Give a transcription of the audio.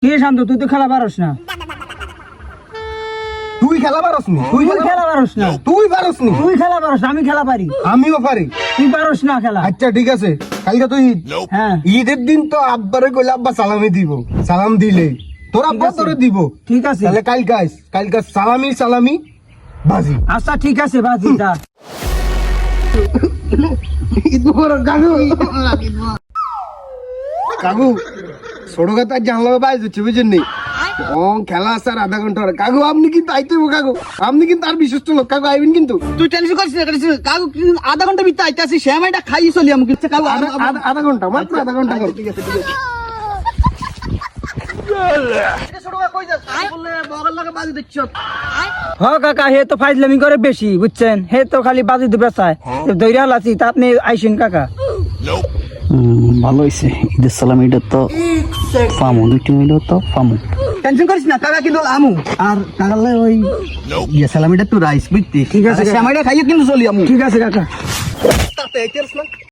কে শান্ত, তুই তো খেলা পারস না। তুই খেলা পারস নি? তুই খেলা পারস না। তুই পারস নি? তুই খেলা পারস না, আমি খেলা পারি। আমিও পারি। তুই পারস না খেলা। আচ্ছা ঠিক আছে, কালকে তুই হ্যাঁ ঈদের দিন তো আব্বারে কইলে আব্বা সালামি দিব, সালাম দিলে তোর আব্বা আছে। তোরে দিব। ঠিক আছে। তাহলে কালকে সালামি বাজি। আচ্ছা ঠিক আছে, বাজি যা। ঈদ মোবারক কাকু। কাকু ছোট কথা জানলা বাইজ হচ্ছে বুঝছেন নি? খেলা আছে আর আধা ঘন্টা পরে। কাকু আপনি কিন্তু আইতে হইবো কাকু, আপনি কিন্তু আর বিশ্বস্ত লোক কাকু, আইবেন কিন্তু। তুই টেনশন করিস না, কাকু আধা ঘন্টা ভিতরে আইতে আসি, শ্যামাইটা খাই চলি আমি কিন্তু কাকু আধা ঘন্টা মাত্র আধা ঘন্টা কর। ঠিক আছে ঠিক আছে। ছোট কাকা কই যাস? বললে বগল লাগে বাজি দিচ্ছ। হ কাকা, হে তো ফাইজলামি করে বেশি, বুঝছেন? হে তো খালি বাজি দুবে চায়। দৈরা লাছি তা আপনি আইসেন কাকা। ভালো হয়েছে, ঈদের সালাম এটা তো ফামু, 2টি মিলে তো ফামু। টেনশন করিস না কাকা, কিন্তু আমু আর কাকালে ওই সালামিটা তো রাইস বুঝতি। ঠিক আছে, শ্যামাইটা খাইয়ে কিন্তু চলি আমু। ঠিক আছে কাকা। তাতে আইতে পারছ না?